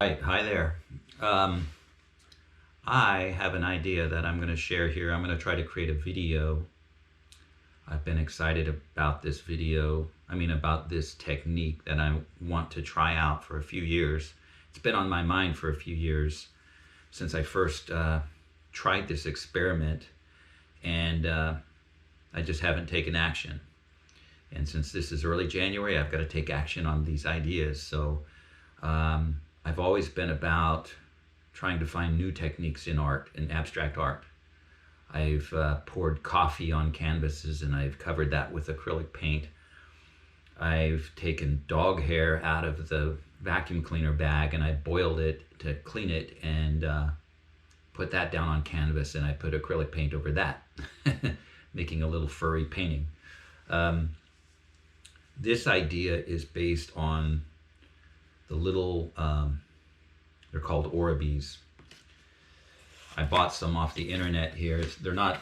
Right, hi there. Um, I have an idea that I'm going to share here. I'm going to try to create a video. I've been excited about this video, about this technique that I want to try out for a few years. It's been on my mind for a few years since I first tried this experiment, and I just haven't taken action. And since this is early January, I've got to take action on these ideas. So I've always been about trying to find new techniques in art, in abstract art. I've poured coffee on canvases and I've covered that with acrylic paint. I've taken dog hair out of the vacuum cleaner bag and I boiled it to clean it and put that down on canvas, and I put acrylic paint over that, making a little furry painting. This idea is based on the little, they're called Orbeez. I bought some off the internet here.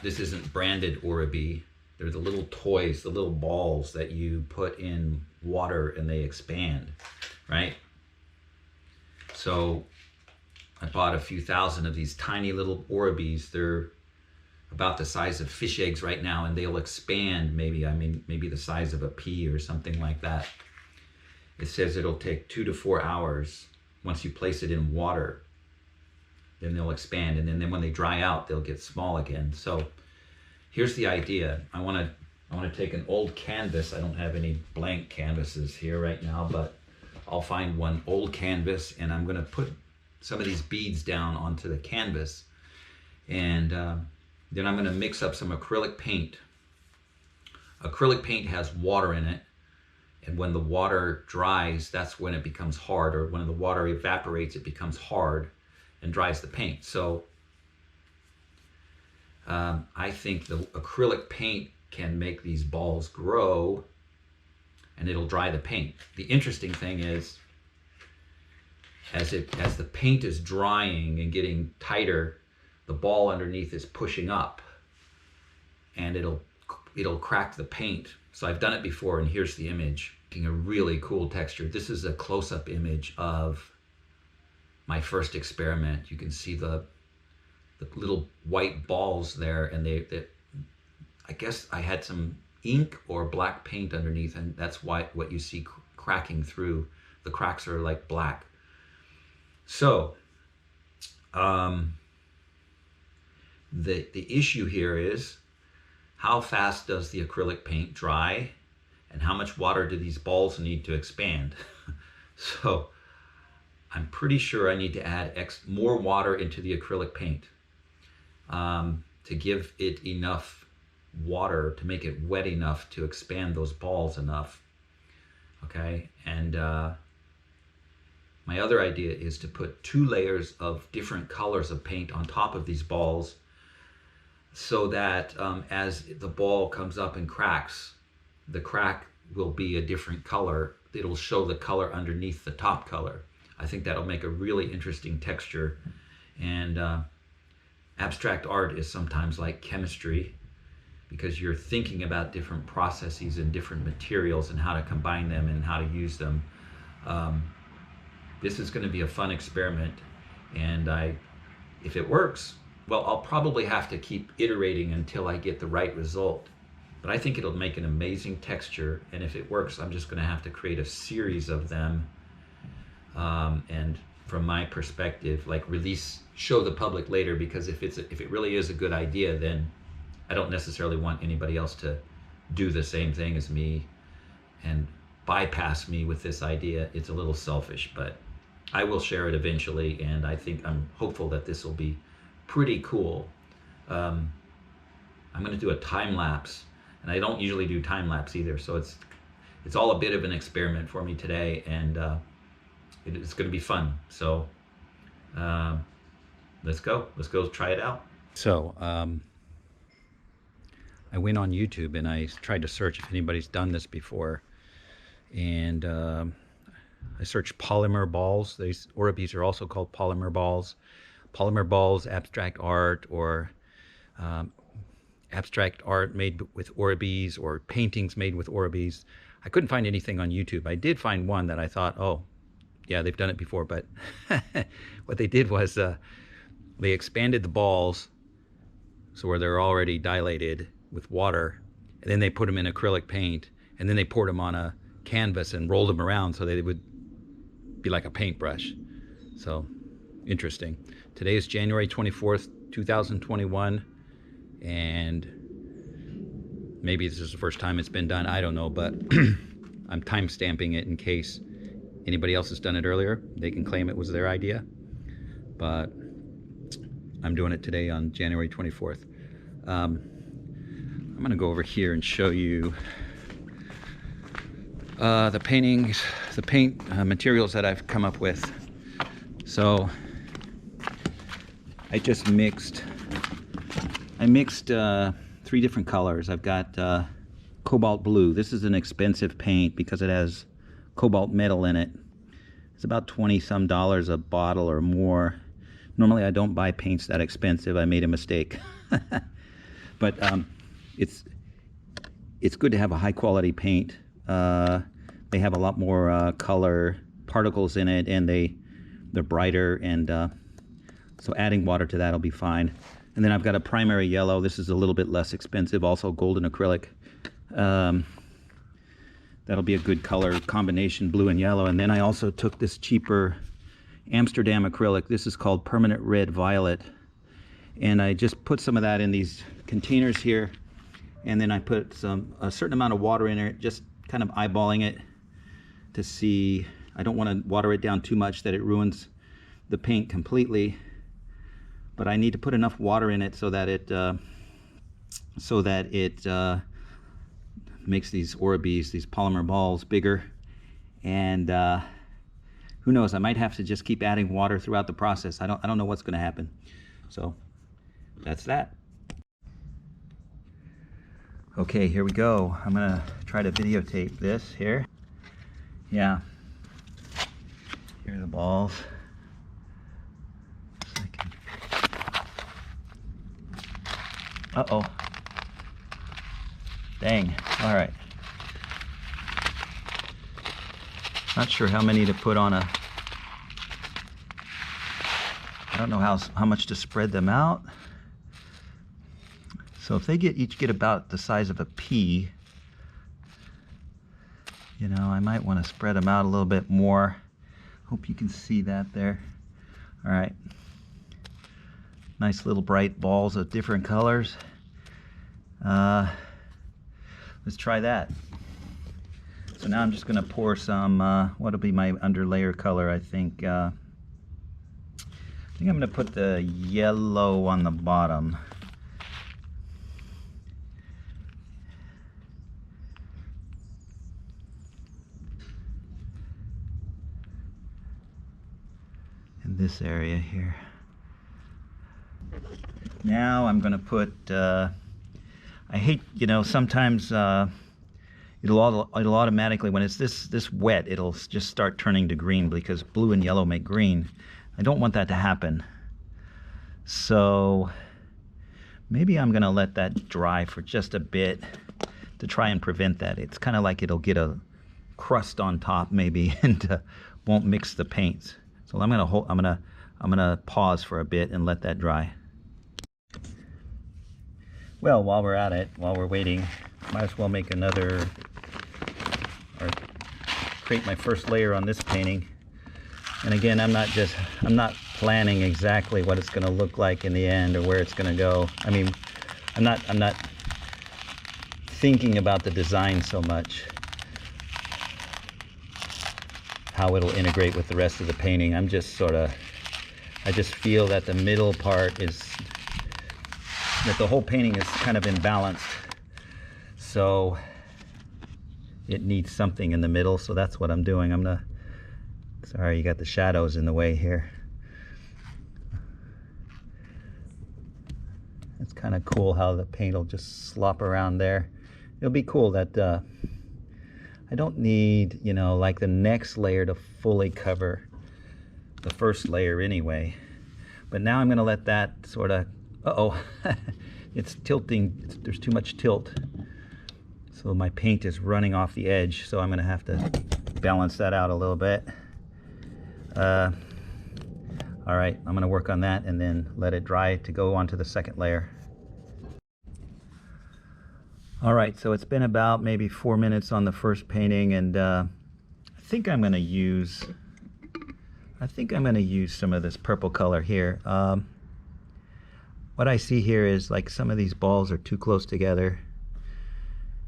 This isn't branded Orbeez. They're the little toys, the little balls that you put in water and they expand, right? So I bought a few thousand of these tiny little Orbeez. They're about the size of fish eggs right now, and they'll expand maybe the size of a pea or something like that. It says it'll take 2 to 4 hours once you place it in water. Then they'll expand, and then when they dry out, they'll get small again. So here's the idea. I want to take an old canvas. I don't have any blank canvases here right now, but I'll find one old canvas, and I'm going to put some of these beads down onto the canvas, and then I'm going to mix up some acrylic paint. Acrylic paint has water in it, and when the water dries, that's when it becomes hard, or when the water evaporates, it becomes hard and dries the paint. So I think the acrylic paint can make these balls grow, and it'll dry the paint. The interesting thing is, as the paint is drying and getting tighter, the ball underneath is pushing up, and it'll crack the paint. So I've done it before, and here's the image. Making a really cool texture. This is a close-up image of my first experiment. You can see the little white balls there, and I guess I had some ink or black paint underneath, and that's what you see cracking through. The cracks are like black. So the issue here is, how fast does the acrylic paint dry, and how much water do these balls need to expand? So I'm pretty sure I need to add more water into the acrylic paint to give it enough water to make it wet enough to expand those balls enough. Okay, and my other idea is to put 2 layers of different colors of paint on top of these balls, so that as the ball comes up and cracks, the crack will be a different color. It'll show the color underneath the top color. I think that'll make a really interesting texture. And abstract art is sometimes like chemistry, because you're thinking about different processes and different materials and how to combine them and how to use them. This is going to be a fun experiment, and if it works, well, I'll probably have to keep iterating until I get the right result. But I think it'll make an amazing texture, and if it works, I'm just going to have to create a series of them. And from my perspective, like show the public later, because if it really is a good idea, then I don't necessarily want anybody else to do the same thing as me and bypass me with this idea. It's a little selfish, but I will share it eventually, and I'm hopeful that this will be pretty cool. I'm going to do a time lapse, and I don't usually do time lapse either, so it's all a bit of an experiment for me today, and it's going to be fun. So let's go try it out. So I went on YouTube and I tried to search if anybody's done this before, and I searched polymer balls. These Orbeez are also called polymer balls. Polymer balls, abstract art, or abstract art made with Orbeez, or paintings made with Orbeez. I couldn't find anything on YouTube. I did find one that I thought, oh, yeah, they've done it before, but what they did was they expanded the balls so where they're already dilated with water, and then they put them in acrylic paint, and then they poured them on a canvas and rolled them around so they would be like a paintbrush. So interesting. Today is January 24th, 2021, and maybe this is the first time it's been done, I don't know, but I'm time stamping it in case anybody else has done it earlier. They can claim it was their idea, but I'm doing it today on January 24th. I'm gonna go over here and show you the paint materials that I've come up with. So I mixed 3 different colors. I've got cobalt blue. This is an expensive paint because it has cobalt metal in it. It's about $20 some a bottle or more. Normally I don't buy paints that expensive. I made a mistake. But it's good to have a high quality paint. They have a lot more color particles in it, and they're brighter, and so adding water to that will be fine. And then I've got a primary yellow. This is a little bit less expensive, also golden acrylic. That'll be a good color combination, blue and yellow. And then I also took this cheaper Amsterdam acrylic. This is called permanent red violet, and I just put some of that in these containers here, and then I put a certain amount of water in it, just kind of eyeballing it to see. I don't want to water it down too much that it ruins the paint completely, but I need to put enough water in it so that it makes these Orbeez, these polymer balls, bigger. And who knows, I might have to just keep adding water throughout the process. I don't know what's going to happen. So that's that. Okay, here we go. I'm going to try to videotape this here. Yeah. Here are the balls. Uh-oh. Dang. All right. Not sure how many to put on a... I don't know how much to spread them out. So if they each get about the size of a pea, you know, I might want to spread them out a little bit more. Hope you can see that there. All right. Nice little bright balls of different colors. Let's try that. So now I'm just going to pour some, what'll be my underlayer color, I think. I think I'm going to put the yellow on the bottom. In this area here. Now I'm going to put, I hate, you know, sometimes it'll automatically, when it's this wet, it'll just start turning to green because blue and yellow make green. I don't want that to happen. So maybe I'm going to let that dry for just a bit to try and prevent that. It's kind of like it'll get a crust on top maybe and won't mix the paints. So I'm gonna pause for a bit and let that dry. Well, while we're at it, while we're waiting, might as well make another, or create my first layer on this painting. And again, I'm not planning exactly what it's going to look like in the end or where it's going to go. I mean, I'm not thinking about the design so much, how it'll integrate with the rest of the painting. I'm just I just feel that the middle part that the whole painting is kind of imbalanced. So it needs something in the middle, so that's what I'm doing. Sorry, you got the shadows in the way here. It's kind of cool how the paint will just slop around there. It'll be cool that I don't need, you know, like the next layer to fully cover the first layer anyway. But now I'm going to let that sort of, it's tilting, there's too much tilt. So my paint is running off the edge, so I'm going to have to balance that out a little bit. All right, I'm going to work on that and then let it dry to go onto the second layer. All right, so it's been about maybe 4 minutes on the first painting, and I think I'm going to use some of this purple color here. What I see here is like some of these balls are too close together,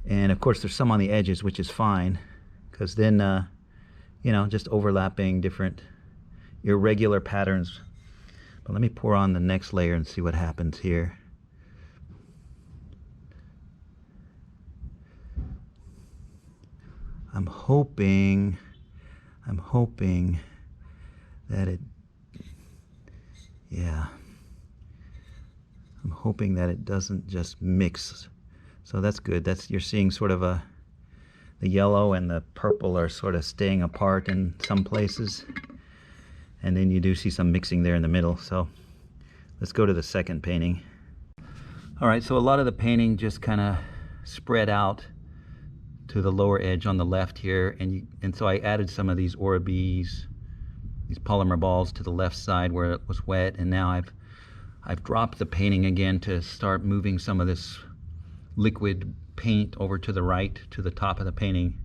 and of course there's some on the edges, which is fine, because then you know, just overlapping different irregular patterns. But let me pour on the next layer and see what happens here. I'm hoping that it, yeah, I'm hoping that it doesn't just mix. So that's good. That's, you're seeing sort of the yellow and the purple are sort of staying apart in some places. And then you do see some mixing there in the middle. So let's go to the second painting. All right, so a lot of the painting just kind of spread out to the lower edge on the left here, and so I added some of these Orbis, these polymer balls, to the left side where it was wet, and now I've dropped the painting again to start moving some of this liquid paint over to the right, to the top of the painting.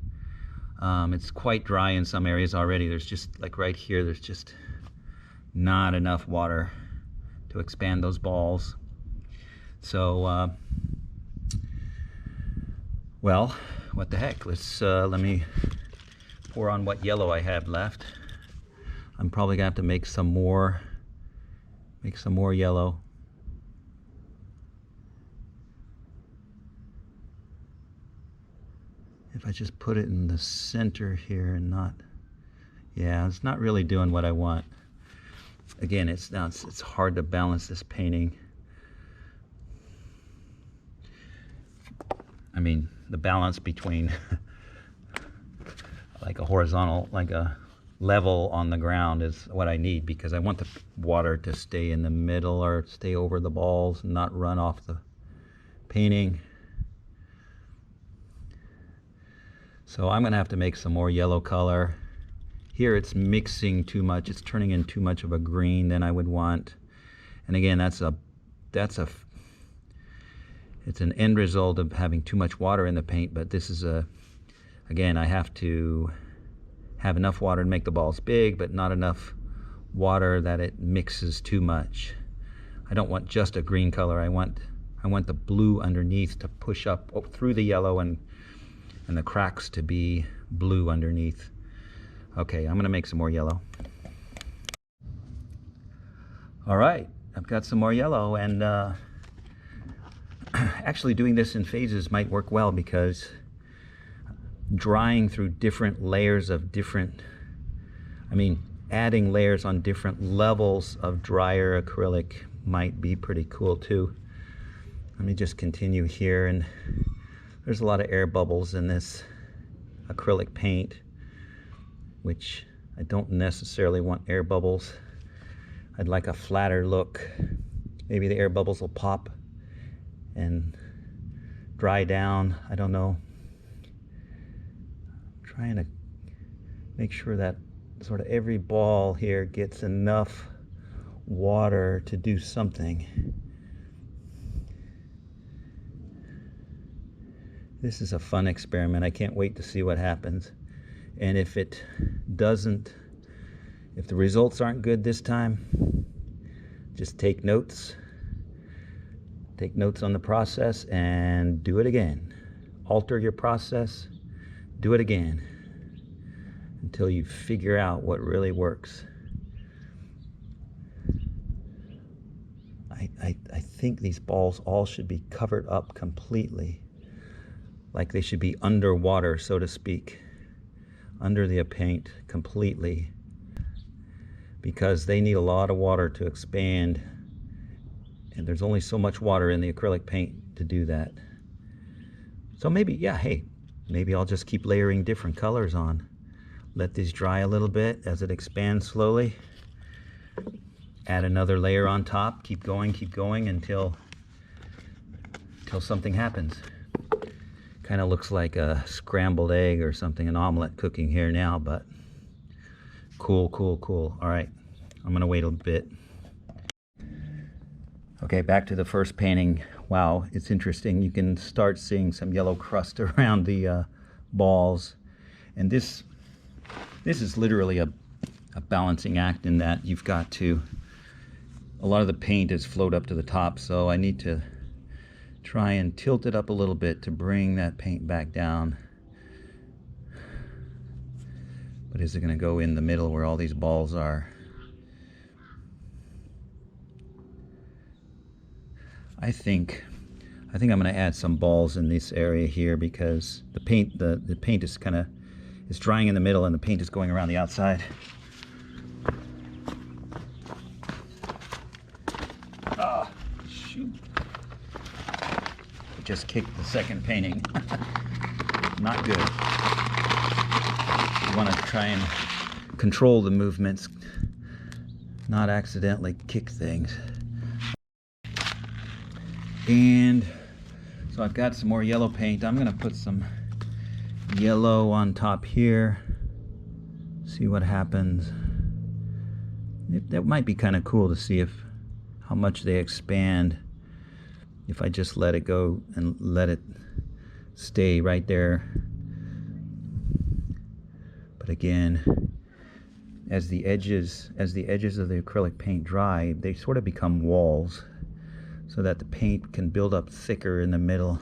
It's quite dry in some areas already. There's just, like right here, there's just not enough water to expand those balls. So, well, what the heck? Let me pour on what yellow I have left. I'm probably gonna have to make some more yellow. If I just put it in the center here and not, yeah, it's not really doing what I want. Again, it's hard to balance this painting. I mean, the balance between like a horizontal, like a level on the ground is what I need, because I want the water to stay in the middle or stay over the balls and not run off the painting. So I'm gonna have to make some more yellow color. Here it's mixing too much. It's turning in too much of a green than I would want. And again, it's an end result of having too much water in the paint, but this is again, I have to have enough water to make the balls big, but not enough water that it mixes too much. I don't want just a green color. I want the blue underneath to push up through the yellow and the cracks to be blue underneath. Okay, I'm gonna make some more yellow. All right, I've got some more yellow, and actually doing this in phases might work well, because drying through different layers of adding layers on different levels of drier acrylic might be pretty cool too. Let me just continue here, and there's a lot of air bubbles in this acrylic paint, which I don't necessarily want air bubbles. I'd like a flatter look. Maybe the air bubbles will pop and dry down. I don't know. I'm trying to make sure that sort of every ball here gets enough water to do something. This is a fun experiment. I can't wait to see what happens. And if it doesn't, if the results aren't good this time, just take notes. Take notes on the process and do it again. Alter your process, do it again until you figure out what really works. I think these balls all should be covered up completely, like they should be underwater, so to speak, under the paint completely, because they need a lot of water to expand, and there's only so much water in the acrylic paint to do that. So maybe, yeah, hey, maybe I'll just keep layering different colors on. Let these dry a little bit as it expands slowly. Add another layer on top, keep going until something happens. Kind of looks like a scrambled egg or something, an omelet cooking here now, but Cool, cool, cool. All right, I'm gonna wait a bit. Okay, back to the first painting. Wow, it's interesting. You can start seeing some yellow crust around the balls. And this is literally a balancing act in that you've got to, a lot of the paint is flowed up to the top, so I need to try and tilt it up a little bit to bring that paint back down. But is it going to go in the middle where all these balls are? I think I'm going to add some balls in this area here because the paint is kind of, it's drying in the middle and the paint is going around the outside. Ah, shoot. I just kicked the second painting. Not good. You want to try and control the movements, not accidentally kick things. And so I've got some more yellow paint. I'm going to put some yellow on top here. See what happens. That might be kind of cool to see how much they expand if I just let it go and let it stay right there. But again, as the edges of the acrylic paint dry, they sort of become walls, so that the paint can build up thicker in the middle.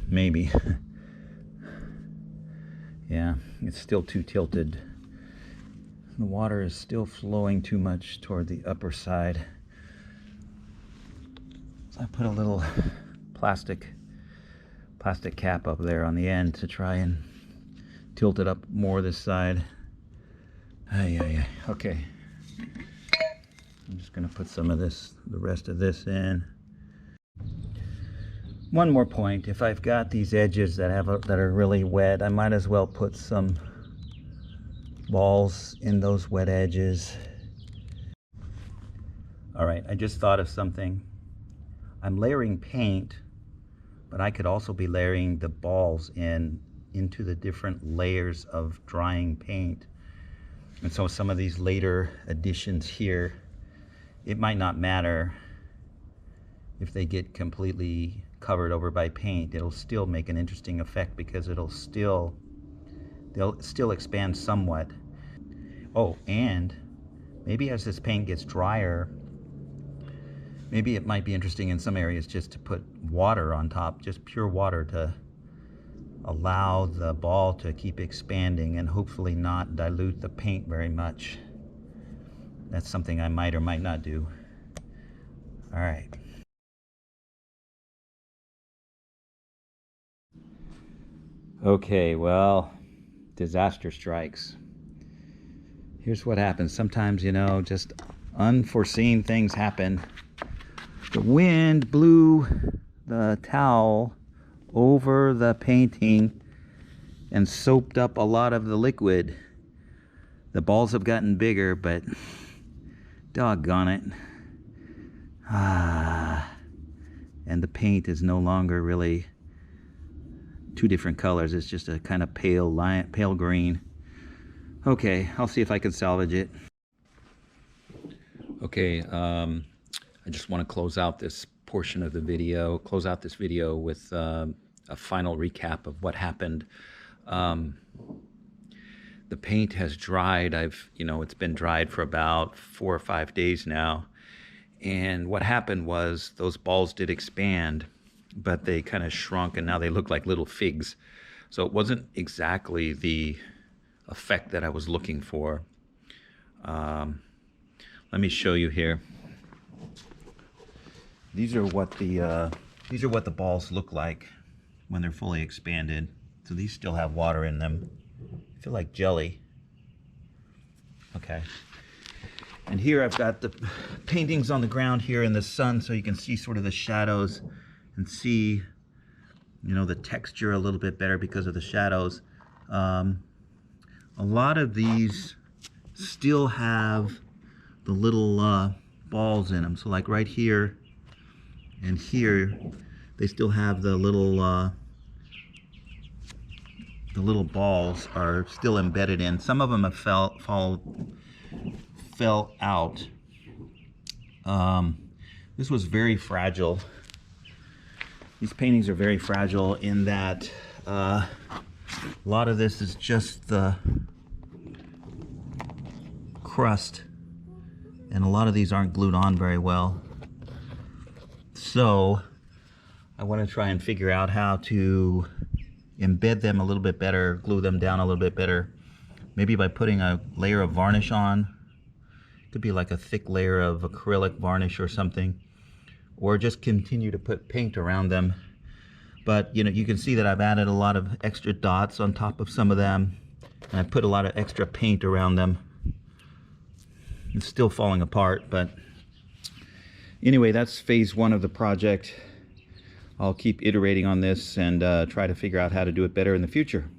Maybe. Yeah, it's still too tilted. The water is still flowing too much toward the upper side. So I put a little plastic cap up there on the end to try and tilt it up more this side. Okay. I'm just going to put some of this, the rest of this in. One more point, if I've got these edges that are really wet, I might as well put some balls in those wet edges. All right, I just thought of something. I'm layering paint, but I could also be layering the balls into the different layers of drying paint. And so some of these later additions here, it might not matter if they get completely covered over by paint. It'll still make an interesting effect because they'll still expand somewhat. Oh, and maybe as this paint gets drier, maybe it might be interesting in some areas just to put water on top, just pure water, to allow the ball to keep expanding and hopefully not dilute the paint very much. That's something I might or might not do. All right. Okay, well, disaster strikes. Here's what happens. Sometimes, just unforeseen things happen. The wind blew the towel over the painting and soaked up a lot of the liquid. The balls have gotten bigger, but doggone it. And the paint is no longer really two different colors. It's just a kind of pale green. Okay, I'll see if I can salvage it. Okay, I just want to close out this portion of the video, with a final recap of what happened. The paint has dried. It's been dried for about 4 or 5 days now. And what happened was those balls did expand, but they kind of shrunk and now they look like little figs. So it wasn't exactly the effect that I was looking for. Let me show you here. These are what the balls look like when they're fully expanded. So these still have water in them. I feel like jelly. Okay. And here I've got the paintings on the ground here in the sun, so you can see sort of the shadows and see, the texture a little bit better because of the shadows. A lot of these still have the little balls in them. So like right here and here, they still have the little the little balls are still embedded in. Some of them have fell out. This was very fragile. These paintings are very fragile in that a lot of this is just the crust, and a lot of these aren't glued on very well. So I want to try and figure out how to embed them a little bit better, glue them down a little bit better, maybe by putting a layer of varnish on. Could be like a thick layer of acrylic varnish or something, or just continue to put paint around them. But you know, you can see that I've added a lot of extra dots on top of some of them, and I put a lot of extra paint around them. It's still falling apart, but anyway, that's phase one of the project. I'll keep iterating on this and try to figure out how to do it better in the future.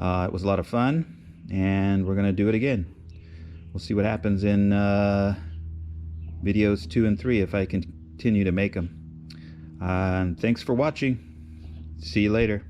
It was a lot of fun, and we're gonna do it again. We'll see what happens in videos 2 and 3 if I continue to make them. Thanks for watching. See you later.